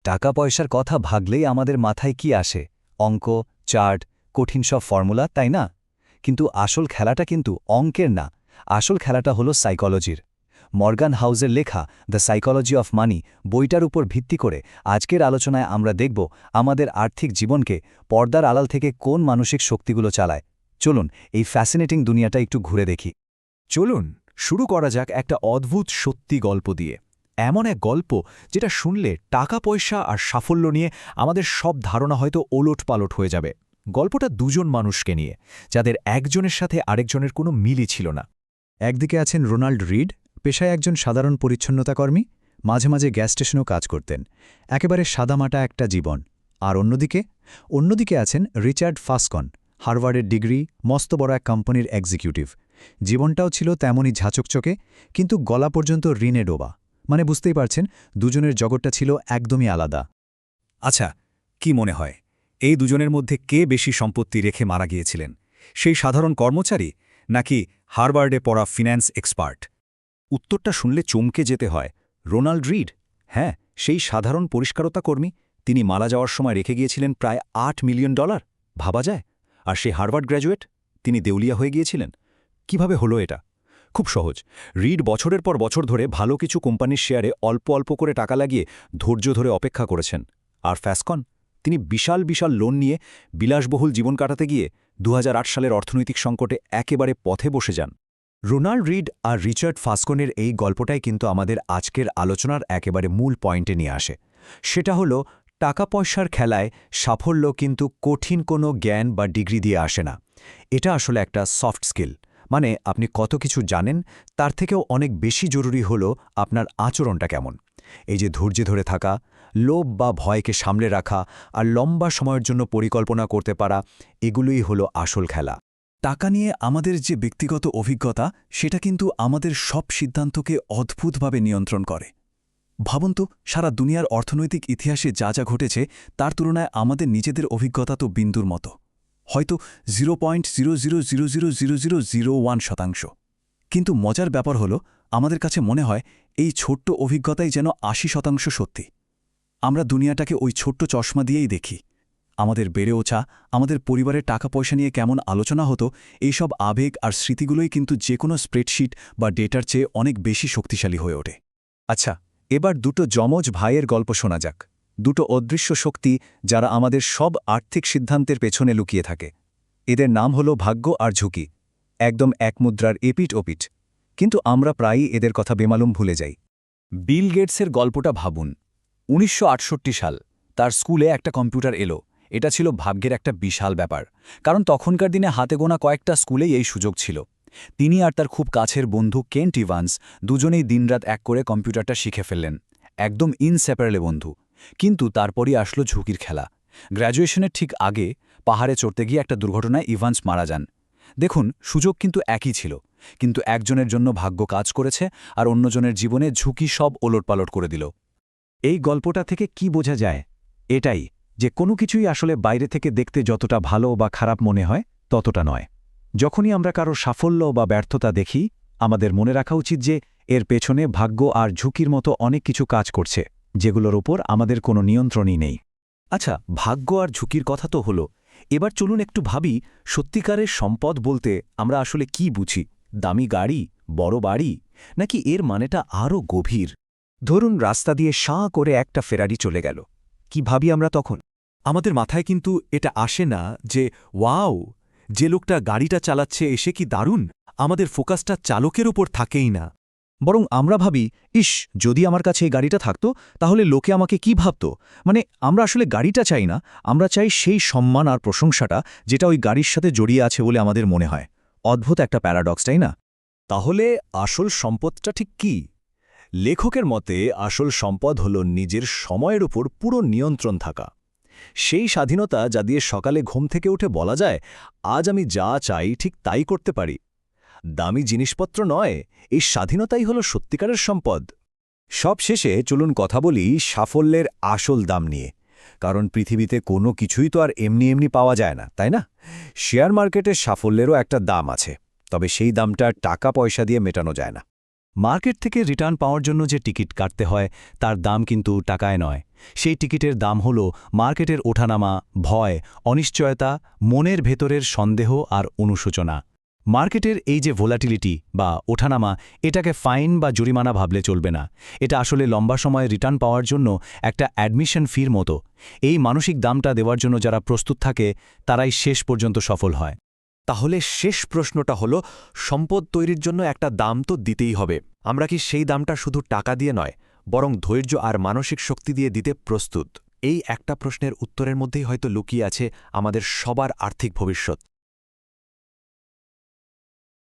টাকা পয়সার কথা ভাগলেই আমাদের মাথায় কি আসে? অঙ্ক, চার্ট, কঠিন সব ফর্মুলা, তাই না? কিন্তু আসল খেলাটা কিন্তু অঙ্কের না। আসল খেলাটা হলো সাইকোলজির। মর্গান হাউসের লেখা দ্য সাইকোলজি অফ মানি বইটার উপর ভিত্তি করে আজকের আলোচনায় আমরা দেখব আমাদের আর্থিক জীবনকে পর্দার আড়াল থেকে কোন মানসিক শক্তিগুলো চালায়। চলুন এই ফ্যাসিনেটিং দুনিয়াটা একটু ঘুরে দেখি। চলুন শুরু করা যাক একটা অদ্ভুত সত্যি গল্প দিয়ে। এমন এক গল্প যেটা শুনলে টাকা পয়সা আর সাফল্য নিয়ে আমাদের সব ধারণা হয়তো ওলটপালট হয়ে যাবে। গল্পটা দুজন মানুষকে নিয়ে, যাদের একজনের সাথে আরেকজনের কোনো মিলই ছিল না। একদিকে আছেন রোনাল্ড রিড, পেশায় একজন সাধারণ পরিচ্ছন্নতাকর্মী, মাঝে মাঝে গ্যাস স্টেশনেও কাজ করতেন। একেবারে সাদামাটা একটা জীবন। আর অন্যদিকে আছেন রিচার্ড ফাসকন, হার্ভার্ডের ডিগ্রি, মস্ত বড় এক কোম্পানির এক্সিকিউটিভ। জীবনটাও ছিল তেমনই ঝাঁচকচকে, কিন্তু গলা পর্যন্ত ঋণে ডোবা। মানে বুঝতেই পারছেন, দুজনের জগৎটা ছিল একদমই আলাদা। আচ্ছা, কি মনে হয় এই দুজনের মধ্যে কে বেশি সম্পত্তি রেখে মারা গিয়েছিলেন? সেই সাধারণ কর্মচারী নাকি হার্ভার্ডে পড়া ফিন্যান্স এক্সপার্ট? উত্তরটা শুনলে চমকে যেতে হয়। রোনাল্ড রিড, হ্যাঁ, সেই সাধারণ পরিষ্কারতা কর্মী। তিনি মারা যাওয়ার সময় রেখে গিয়েছিলেন প্রায় $8 মিলিয়ন। ভাবা যায়? আর সেই হার্ভার্ড গ্র্যাজুয়েট, তিনি দেউলিয়া হয়ে গিয়েছিলেন। কিভাবে হলো এটা? খুব সহজ। রিড বছরের পর বছর ধরে ভালো কিছু কোম্পানির শেয়ারে অল্প অল্প করে টাকা লাগিয়ে ধৈর্য ধরে অপেক্ষা করেছেন। আর ফাসকন, তিনি বিশাল বিশাল লোন নিয়ে বিলাসবহুল জীবন কাটাতে গিয়ে 2008 সালের অর্থনৈতিক সংকটে একেবারে পথে বসে যান। রোনাল্ড রিড আর রিচার্ড ফাসকনের এই গল্পটাই কিন্তু আমাদের আজকের আলোচনার একেবারে মূল পয়েন্টে নিয়ে আসে। সেটা হলো, টাকা পয়সার খেলায় সাফল্য কিন্তু কঠিন কোনো জ্ঞান বা ডিগ্রি দিয়ে আসে না। এটা আসলে একটা সফট স্কিল। মানে আপনি কত কিছু জানেন, তার থেকেও অনেক বেশি জরুরি হলো আপনার আচরণটা কেমন। এই যে ধৈর্য ধরে থাকা, লোভ বা ভয়কে সামলে রাখা আর লম্বা সময়ের জন্য পরিকল্পনা করতে পারা, এগুলোই হলো আসল খেলা। টাকা নিয়ে আমাদের যে ব্যক্তিগত অভিজ্ঞতা, সেটা কিন্তু আমাদের সব সিদ্ধান্তকে অদ্ভুতভাবে নিয়ন্ত্রণ করে। ভাবুন তো, সারা দুনিয়ার অর্থনৈতিক ইতিহাসে যা যা ঘটেছে, তার তুলনায় আমাদের নিজেদের অভিজ্ঞতা তো বিন্দুর মতো, হয়তো 0.00000001%। কিন্তু মজার ব্যাপার হলো, আমাদের কাছে মনে হয় এই ছোট্ট অভিজ্ঞতাই যেন 80% সত্যি। আমরা দুনিয়াটাকে ওই ছোট্ট চশমা দিয়েই দেখি। আমাদের বেড়ে ওঠা, আমাদের পরিবারের টাকা পয়সা নিয়ে কেমন আলোচনা হতো, এইসব আবেগ আর স্মৃতিগুলোই কিন্তু যে কোনো স্প্রেডশিট বা ডেটার চেয়ে অনেক বেশি শক্তিশালী হয়ে ওঠে। আচ্ছা, এবার দুটো যমজ ভাইয়ের গল্প শোনা যাক। দুটো অদৃশ্য শক্তি যারা আমাদের সব আর্থিক সিদ্ধান্তের পেছনে লুকিয়ে থাকে। এদের নাম হলো ভাগ্য আর ঝুঁকি। একদম এক মুদ্রার এপিঠ ওপিঠ। কিন্তু আমরা প্রায়ই এদের কথা বেমালুম ভুলে যাই। বিল গেটসের গল্পটা ভাবুন। 1968 সাল, তার স্কুলে একটা কম্পিউটার এলো। এটা ছিল ভাগ্যের একটা বিশাল ব্যাপার, কারণ তখনকার দিনে হাতে গোনা কয়েকটা স্কুলেই এই সুযোগ ছিল। তিনি আর তার খুব কাছের বন্ধু কেন্ট ইভান্স দুজনেই দিনরাত এক করে কম্পিউটারটা শিখে ফেললেন। একদম ইনসেপারেবল বন্ধু। কিন্তু তারপরই আসলো ঝুঁকির খেলা। গ্র্যাজুয়েশনের ঠিক আগে পাহাড়ে চড়তে গিয়ে একটা দুর্ঘটনায় ইভান্স মারা যান। দেখুন, সুযোগ কিন্তু একই ছিল, কিন্তু একজনের জন্য ভাগ্য কাজ করেছে আর অন্যজনের জীবনে ঝুঁকি সব ওলটপালট করে দিল। এই গল্পটা থেকে কি বোঝা যায়? এটাই যে কোনো কিছুই আসলে বাইরে থেকে দেখতে যতটা ভালো বা খারাপ মনে হয়, ততটা নয়। যখনই আমরা কারো সাফল্য বা ব্যর্থতা দেখি, আমাদের মনে রাখা উচিত যে এর পেছনে ভাগ্য আর ঝুঁকির মতো অনেক কিছু কাজ করছে, যেগুলোর উপর আমাদের কোনো নিয়ন্ত্রণই নেই। আচ্ছা, ভাগ্য আর ঝুঁকির কথা তো হলো। এবার চলুন একটু ভাবি, সত্যিকারের সম্পদ বলতে আমরা আসলে কি বুঝি? দামি গাড়ি, বড় বাড়ি, নাকি এর মানেটা আরও গভীর? ধরুন রাস্তা দিয়ে সাঁ করে একটা ফেরারি চলে গেল। কি ভাবি আমরা তখন? আমাদের মাথায় কিন্তু এটা আসে না যে ওয়াও, যে লোকটা গাড়িটা চালাচ্ছে এসে কি দারুণ। আমাদের ফোকাসটা চালকের ওপর থাকেই না। বরং আমরা ভাবি, ইস, যদি আমার কাছে এই গাড়িটা থাকতো, তাহলে লোকে আমাকে কি ভাবত। মানে আমরা আসলে গাড়িটা চাই না, আমরা চাই সেই সম্মান আর প্রশংসাটা যেটা ওই গাড়ির সাথে জড়িয়ে আছে বলে আমাদের মনে হয়। অদ্ভুত একটা প্যারাডক্স, তাই না? তাহলে আসল সম্পদটা ঠিক কি? লেখকের মতে আসল সম্পদ হল নিজের সময়ের উপর পুরো নিয়ন্ত্রণ থাকা। সেই স্বাধীনতা যা দিয়ে সকালে ঘুম থেকে উঠে বলা যায়, আজ আমি যা চাই ঠিক তাই করতে পারি। দামি জিনিসপত্র নয়, এই স্বাধীনতাই হল সত্যিকারের সম্পদ। সব শেষে চলুন কথা বলি সাফল্যের আসল দাম নিয়ে। কারণ পৃথিবীতে কোনো কিছুই তো আর এমনি এমনি পাওয়া যায় না, তাই না? শেয়ার মার্কেটের সাফল্যেরও একটা দাম আছে, তবে সেই দামটা টাকা পয়সা দিয়ে মেটানো যায় না। মার্কেট থেকে রিটার্ন পাওয়ার জন্য যে টিকিট কাটতে হয় তার দাম কিন্তু টাকায় নয়, সেই টিকিটের দাম হল মার্কেটের ওঠানামা, ভয়, অনিশ্চয়তা, মনের ভেতরের সন্দেহ আর অনুশোচনা। মার্কেটের এই যে ভোলাটিলিটি বা ওঠানামা, এটাকে ফাইন বা জরিমানা ভাবলে চলবে না। এটা আসলে লম্বা সময়ে রিটার্ন পাওয়ার জন্য একটা অ্যাডমিশন ফির মতো। এই মানসিক দামটা দেওয়ার জন্য যারা প্রস্তুত থাকে তারাই শেষ পর্যন্ত সফল হয়। তাহলে শেষ প্রশ্নটা হলো, সম্পদ তৈরির জন্য একটা দাম তো দিতেই হবে। আমরা কি সেই দামটা শুধু টাকা দিয়ে নয়, বরং ধৈর্য আর মানসিক শক্তি দিয়ে দিতে প্রস্তুত? এই একটা প্রশ্নের উত্তরের মধ্যেই হয়তো লুকিয়ে আছে আমাদের সবার আর্থিক ভবিষ্যৎ।